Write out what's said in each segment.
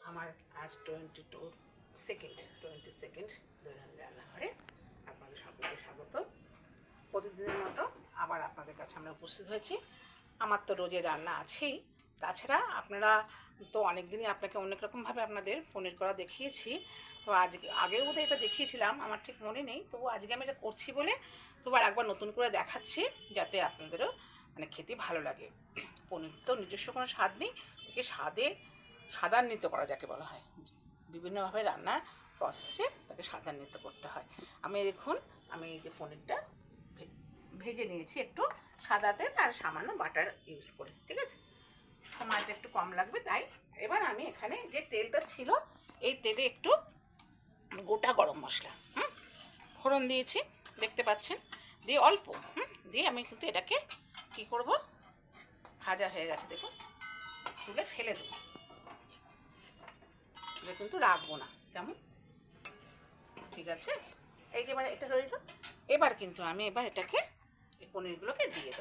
আমার আজ 22 দৈনন্দিন রান্নাঘরে আপনাদের সকলকে স্বাগত। প্রতিদিনের মতো আবার আপনাদের কাছে আমরা উপস্থিত হয়েছি। আমার তো রোজের রান্না আছেই, তাছাড়া আপনারা তো অনেক দিনই আপনাকে অনেক রকমভাবে আপনাদের পনির করা দেখিয়েছি। তো আজকে আগেও বোধহয় এটা দেখিয়েছিলাম, আমার ঠিক মনে নেই, তবু আজকে আমি এটা করছি বলে তবু আর একবার নতুন করে দেখাচ্ছি, যাতে আপনাদেরও খেতে ভালো লাগে। পনির তো নিজস্ব কোনো স্বাদ নেই, একে স্বাদান্বিত করা যাকে বলা হয়, বিভিন্নভাবে রান্নার প্রসেসে তাকে স্বাদান্বিত করতে হয়। আমি এই যে পনিরটা ভেজে নিয়েছি একটু সাদা তেল আর সামান্য বাটার ইউজ করে, ঠিক আছে। সময়টা একটু কম লাগবে তাই। এবার আমি এখানে যে তেলটা ছিল এই তেলে একটু গোটা গরম মশলা ফোড়ন দিয়েছি, দেখতে পাচ্ছেন, দিয়ে অল্প দিয়ে আমি কিন্তু এটাকে কী করব, ভাজা হয়ে গেছে দেখুন, তুলে ফেলে দেবো, এটা কিন্তু রাখবো না, কেমন, ঠিক আছে। এই যে এটা রইল। এবার কিন্তু আমি এটাকে এই পনিরগুলোকে দিয়ে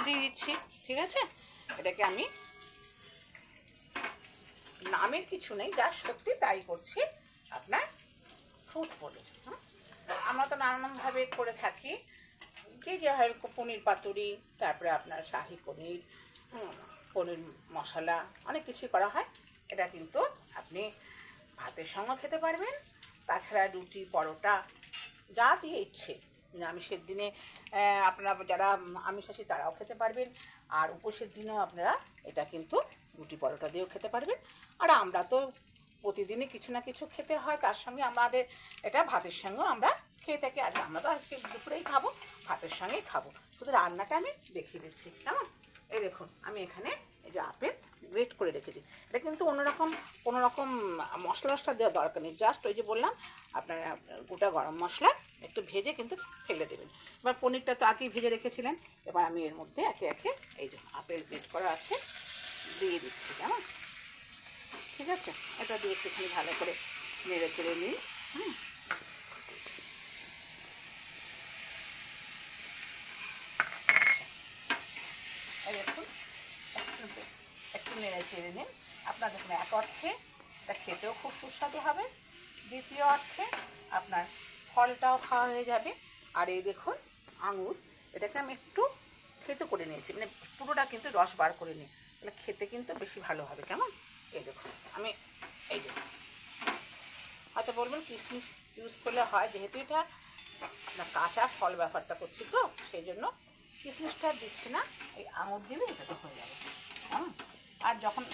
দিচ্ছি, ঠিক আছে। এটাকে আমি নামের কিছু নেই, যা সত্যি তাই করছি, আপনার ফ্রুট পনির। আমরা তো নানানভাবে করে থাকি, যেভাবে পনির পাতুরি, তারপরে আপনার শাহি পনির, পনির মশলা, অনেক কিছুই করা হয়। এটা কিন্তু আপনি ভাতের সঙ্গে খেতে পারবেন, তাছাড়া রুটি, পরোটা, যা দিয়ে ইচ্ছে। আমিষের দিনে আপনারা যারা আমিষাশী তারাও খেতে পারবেন, আর উপোসের দিনেও আপনারা এটা কিন্তু রুটি পরোটা দিয়েও খেতে পারবেন। আর আমরা তো প্রতিদিনই কিছু না কিছু খেতে হয়, তার সঙ্গে আমাদের এটা ভাতের সঙ্গেও আমরা খেয়ে থাকি। আর আমরা তো আজকে দুপুরেই খাবো, ভাতের সঙ্গেই খাবো। শুধু রান্নাটা আমি দেখিয়ে দিচ্ছি, কেমন। এই দেখুন, আমি এখানে এই যে আপেল গ্রেট করে রেখেছি। এটা কিন্তু কোনো রকম মশলা দেওয়ার দরকার নেই, জাস্ট ওই যে বললাম আপনার গোটা গরম মশলা একটু ভেজে কিন্তু ফেলে দেবেন। এবার পনিরটা তো আগেই ভেজে রেখেছিলেন, এবার আমি এর মধ্যে একে একে এই যে আপেল গ্রেট করা আছে দিয়ে দিচ্ছি, কেমন, ঠিক আছে। এটা দিয়ে একটুখানি ভালো করে নেড়ে চেড়ে নিই। দেখুন, একটু নেড়ে চেড়ে নিন। আপনার দেখুন, এক অর্থে এটা খেতেও খুব সুস্বাদু হবে, দ্বিতীয় অর্থে আপনার ফলটাও খাওয়া হয়ে যাবে। আর এই দেখুন আঙুর, এটাকে আমি একটু থেতো করে নিয়েছি, পুরোটা কিন্তু রস বার করে নিই, তাহলে খেতে কিন্তু বেশি ভালো হবে, কেমন। এই দেখুন, আমি এই যে হয়তো বলবেন কিশমিশ ইউজ করলে হয়, যেহেতু এটা আপনার কাঁচা ফল ব্যাপারটা করছি তো সেই জন্য কিশমিশটা দিচ্ছি না, এই আঙুর দিলে এটা তো হয়ে যাবে। আর যখন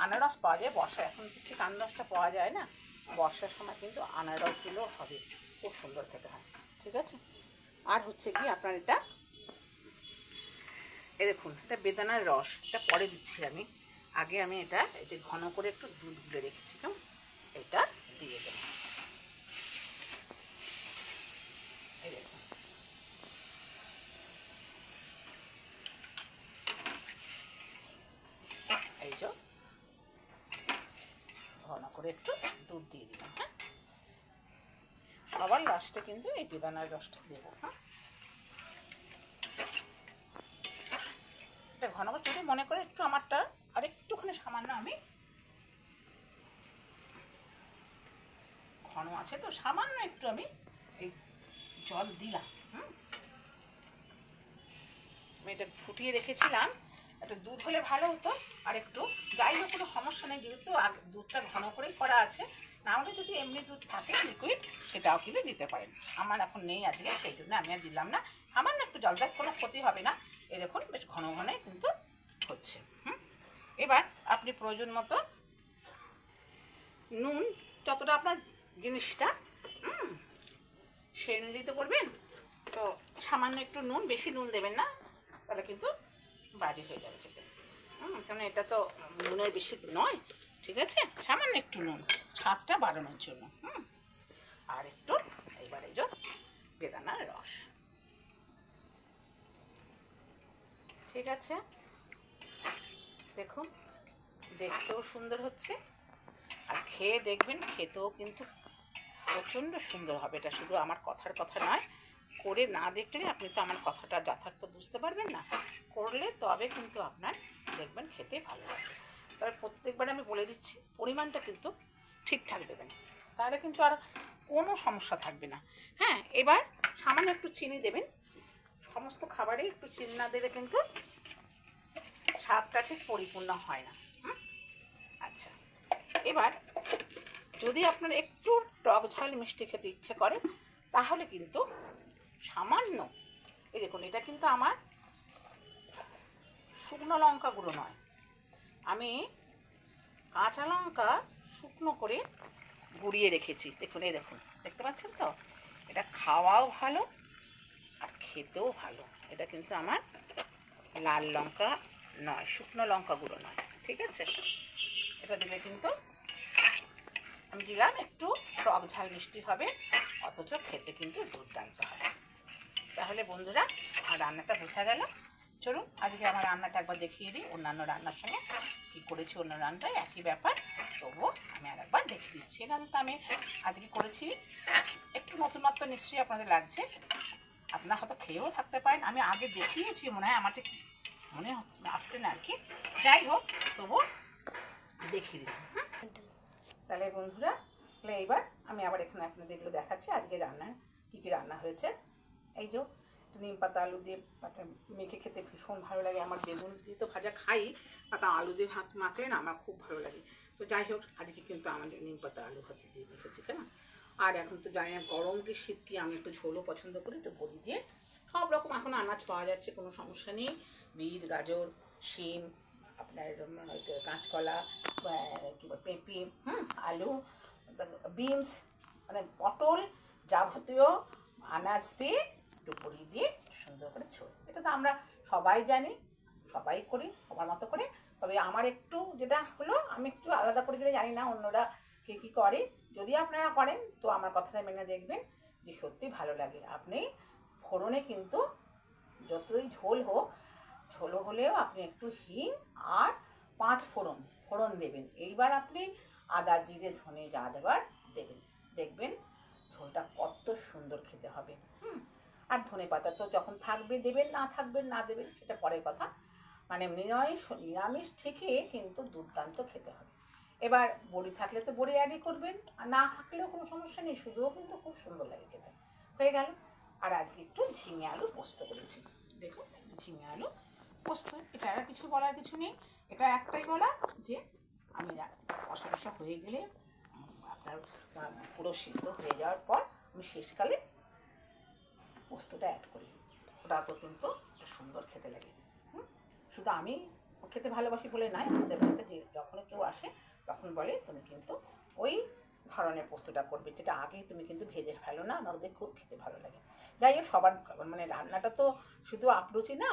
আনারস পাওয়া যায় বর্ষায়, এখন ঠিক আনারসটা পাওয়া যায় না, বর্ষার সময় কিন্তু আনারস দিলেও হবে, খুব সুন্দর খেতে হয়, ঠিক আছে। আর হচ্ছে কি আপনার এটা এই দেখুন, এটা বেদানার রস, এটা পরে দিচ্ছি আমি, আগে আমি এটা এই যে ঘন করে একটু দুধ গুলে রেখেছি, কেমন, এটা দিয়ে দেব। এই দেখুন, এই যে ঘন করে একটু দুধ দিয়ে দিলাম। সবার লাস্টে কিন্তু এই বেদানার রসটা দেবো। এটা ঘন করে যদি মনে করে একটু আমারটা আর একটুখানি সামান্য আমি ঘন আছে তো সামান্য একটু আমি এই জল দিলাম। আমি এটা ফুটিয়ে রেখেছিলাম, একটা দুধ হলে ভালো হতো, আর একটু যাই হোক কোনো সমস্যা নেই, যেহেতু দুধটা ঘন করেই করা আছে, না হলে যদি এমনি দুধ থাকে লিকুইড সেটাও কিন্তু দিতে পারেন। আমার এখন নেই আজকে, সেই জন্য আমি আর দিলাম না, সামান্য একটু জল দেয়, কোনো ক্ষতি হবে না। এই দেখুন বেশ ঘন ঘনই কিন্তু হচ্ছে। এবার আপনি প্রয়োজন মতো নুন, যতটা আপনার জিনিসটা সেই অনুযায়ী তো করবেন, তো সামান্য একটু নুন, বেশি নুন দেবেন না, তাহলে কিন্তু বাজে হয়ে যাবে খেতে। কারণ এটা তো নুনের বেশি নয়, ঠিক আছে, সামান্য একটু নুন স্বাদটা বাড়ানোর জন্য। আর একটু এইবার এই যে বেদানার রস, ঠিক আছে। দেখুন দেখতেও সুন্দর হচ্ছে, আর খেয়ে দেখবেন, খেতেও কিন্তু প্রচণ্ড সুন্দর হবে। এটা শুধু আমার কথার কথা নয়, করে না দেখলে আপনি তো আমার কথাটা যথার্থ বুঝতে পারবেন না, করলে তবে কিন্তু আপনার দেখবেন খেতে ভালো লাগবে। দিচ্ছি, পরিমাণটা কিন্তু ঠিকঠাক দেবেন, তাহলে কিন্তু আর কোনো সমস্যা থাকবে না। হ্যাঁ, এবার সামান্য একটু চিনি দেবেন। সমস্ত খাবারে একটু চিনি না দিলে কিন্তু স্বাদটা ঠিক পরিপূর্ণ হয় না। আচ্ছা, এবার যদি আপনার একটু টক ঝাল মিষ্টি খেতে ইচ্ছে করে তাহলে কিন্তু সামান্য, এই দেখুন এটা কিন্তু আমার শুকনো লঙ্কা গুঁড়ো নয়, আমি কাঁচা লঙ্কা শুকনো করে গুঁড়িয়ে রেখেছি। দেখুন, এই দেখুন, দেখতে পাচ্ছেন তো, এটা খাওয়াও ভালো আর খেতেও ভালো। এটা কিন্তু আমার লাল লঙ্কা নয়, শুকনো লঙ্কা গুঁড়ো নয়, ঠিক আছে? এটা দিলে কিন্তু আমি দিলাম একটু টক ঝাল মিষ্টি হবে, অথচ খেতে কিন্তু দুর্দান্ত হবে। তাহলে বন্ধুরা আমার রান্নাটা বোঝা গেল। চলুন আজকে আমার রান্নাটা একবার দেখিয়ে দিই, অন্যান্য রান্নার সঙ্গে কী করেছি। অন্য রান্নাটাই একই ব্যাপার, তবুও আমি আর একবার দেখিয়ে দিচ্ছি। এই রান্নাটা আমি আজকে করেছি, একটু নতুনত্ব নিশ্চয়ই আপনাদের লাগছে, আপনারা হয়তো খেয়েও থাকতে পারেন। আমি আগে দেখিয়েছি মনে হয়, আমার ঠিক মনে হচ্ছে আসছে না আর কি, যাই হোক তবুও দেখিয়ে দিলাম। তাহলে বন্ধুরা, তাহলে এইবার আমি আবার এখানে আপনাদের এগুলো দেখাচ্ছি আজকে রান্নার কী কী রান্না হয়েছে। এই যে নিম পাতা আলু দিয়ে মেখে খেতে ভীষণ ভালো লাগে আমার। বেগুন দিয়ে তো ভাজা খাই, পাতা আলু দিয়ে ভাত মাখলে না আমার খুব ভালো লাগে। তো যাই হোক আজকে কিন্তু আমাদের নিম পাতা আলু ভাত দিয়ে মেখেছি, কেন? আর এখন তো জানি না গরম কি শীত কি, আমি একটু ঝোলও পছন্দ করি, একটু বড়ি দিয়ে সব রকম এখন আনাজ পাওয়া যাচ্ছে, কোনো সমস্যা নেই। বিট, গাজর, শিম, আপনার কাঁচকলা, কী বল পেঁপে, আলু, বিনস, মানে পটল, যাবতীয় আনাজ দিয়ে একটু বড়ি দিয়ে সুন্দর করে ঝোল। এটা তো আমরা সবাই জানি, সবাই করি সবার মতো করে। তবে আমার একটু যেটা হলো, আমি একটু আলাদা করে গেলে, জানি না অন্যরা কে কী করে, যদি আপনারা করেন তো আমার কথাটা মেনে দেখবেন যে সত্যি ভালো লাগে। আপনি ফোড়নে কিন্তু যতই ঝোল হোক, ঝোল হলেও আপনি একটু হিং আর 5 ফোড়ন দেবেন। এইবার আপনি আদা, জিরে, ধনে যা দেবার দেবেন, দেখবেন ঝোলটা কত সুন্দর খেতে হবে। আর ধনে পাতা তো যখন থাকবে দেবেন, না থাকবেন না দেবেন সেটা পরের কথা। মানে নিরামিষ ঠিকই কিন্তু দুর্দান্ত খেতে হবে। এবার বড়ি থাকলে তো বড়ি অ্যাডই করবেন, আর না থাকলেও কোনো সমস্যা নেই, শুধুও কিন্তু খুব সুন্দর লাগে খেতে। হয়ে গেল। আর আজকে একটু ঝিঙে আলু পোস্ত করেছি, দেখুন ঝিঙে আলু পোস্ত। এটা আর কিছু বলার কিছু নেই, এটা একটাই বলা যে আমি কষা কষা হয়ে গেলে আপনার পুরো সিদ্ধ হয়ে যাওয়ার পর আমি শেষকালে পোস্তটা অ্যাড করি, ওটা তো কিন্তু সুন্দর খেতে লাগে। শুধু আমি খেতে ভালোবাসি বলে নয়, আমাদের বাড়িতে যে যখন কেউ আসে তখন বলে তুমি কিন্তু ওই ধরনের পোস্তটা করবে, যেটা আগে তুমি কিন্তু ভেজে ফেলো না, আমাদের খুব খেতে ভালো লাগে। যাই হোক, সবার মানে রান্নাটা তো শুধু আপরুচি না,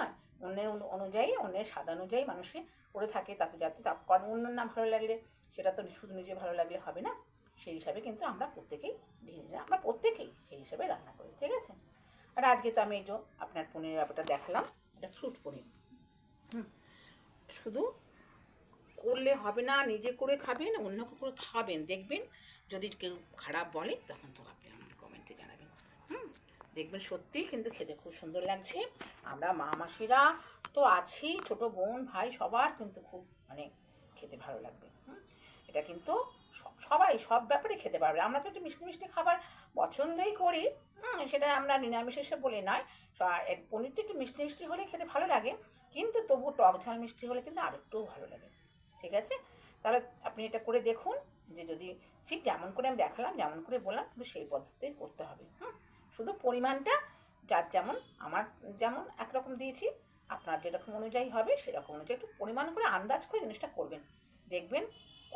অন্যের অনুযায়ী, অন্যের স্বাদ অনুযায়ী মানুষে করে থাকে, তাতে যাতে কারণ অন্যের না ভালো লাগলে সেটা তো শুধু নিজে ভালো লাগলে হবে না। সেই হিসাবে কিন্তু আমরা প্রত্যেকেই সেই হিসাবে রান্না করি, ঠিক আছে? আর আজকে তো আমি এই যে আপনার পনিরের ব্যাপারটা দেখালাম, এটা ফ্রুট পনির। শুধু করলে হবে না, নিজে করে খাবেন, অন্যকে করে খাবেন, দেখবেন যদি কেউ খারাপ বলে তখন তো আপনি আমাদের কমেন্টে জানাবেন। দেখবেন সত্যিই কিন্তু খেতে খুব সুন্দর লাগছে। আমরা মা মাসিরা তো আছি, ছোটো বোন ভাই সবার কিন্তু খুব মানে খেতে ভালো লাগবে। এটা কিন্তু সবাই সব ব্যাপারে খেতে পারবে। আমরা তো একটু মিষ্টি মিষ্টি খাবার পছন্দই করি, সেটা আমরা নিরামিষ হিসেবে বলে নয়। পনিরটা একটু মিষ্টি মিষ্টি হলে খেতে ভালো লাগে, কিন্তু তবু টক ঝাল মিষ্টি হলে কিন্তু আরেকটু ভালো লাগে, ঠিক আছে? তাহলে আপনি এটা করে দেখুন, যে যদি ঠিক যেমন করে আমি দেখালাম, যেমন করে বললাম, কিন্তু সেই পদ্ধতিতেই করতে হবে। শুধু পরিমাণটা যার যেমন, আমার যেমন একরকম দিয়েছি, আপনার যেরকম অনুযায়ী হবে সেরকম অনুযায়ী একটু পরিমাণ করে আন্দাজ করে জিনিসটা করবেন, দেখবেন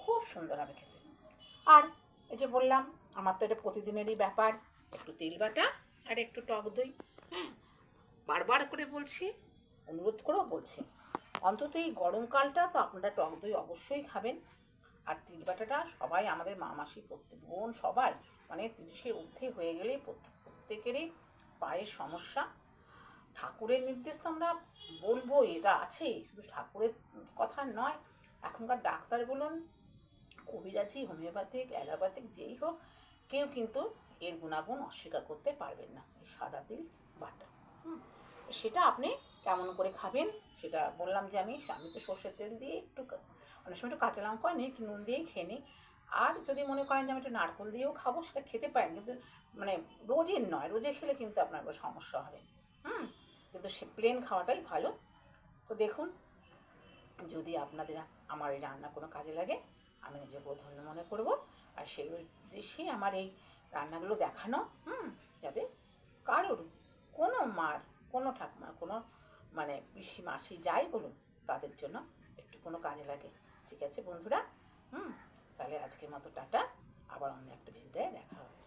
খুব সুন্দর হবে খেতে। আর এই যে বললাম, আমার তো এটা প্রতিদিনেরই ব্যাপার, একটু তেল বাটা আর একটু টক দই। বারবার করে বলছি, অনুরোধ করেও বলছি, অন্তত এই গরমকালটা তো আপনারা টক দই অবশ্যই খাবেন। আর তিল বাটাটা সবাই, আমাদের মা মাসি প্রত্যেক বোন সবাই, মানে 30-এর ঊর্ধ্বে হয়ে গেলেই প্রত্যেকেরই পায়ের সমস্যা। ঠাকুরের নির্দেশ তো আমরা বলবোই, এটা আছেই, শুধু ঠাকুরের কথা নয়, এখনকার ডাক্তার বলুন, কবিরাজি, হোমিওপ্যাথিক, অ্যালোপ্যাথিক যেই হোক, কেউ কিন্তু এর গুণাগুণ অস্বীকার করতে পারবেন না। এই সাদা তিল বাটা, সেটা আপনি কেমন করে খাবেন সেটা বললাম, যে আমি তো সর্ষের তেল দিয়ে একটু অনেক সময় একটু কাঁচা লঙ্কা নিই, একটু নুন দিয়েই খেয়ে নিই। আর যদি মনে করেন যে আমি একটু নারকেল দিয়েও খাবো, সেটা খেতে পারেন, কিন্তু মানে রোজের নয়, রোজে খেলে কিন্তু আপনার সমস্যা হবে। কিন্তু সে প্লেন খাওয়াটাই ভালো। তো দেখুন, যদি আপনাদের আমার এই রান্না কোনো কাজে লাগে, আমি নিজেকেও ধন্য মনে করব। আর সেই উদ্দেশ্যেই আমার এই রান্নাগুলো দেখানো, যাতে কারোর, কোনো মার, কোনো ঠাকুমার, কোনো মানে পিসি মাসি যাই বলুন, তাদের জন্য একটু কোনো কাজে লাগে। ঠিক আছে বন্ধুরা, তাহলে আজকের মতো টাটা, আবার অন্য একটা ভিডিওতে দেখা হবে।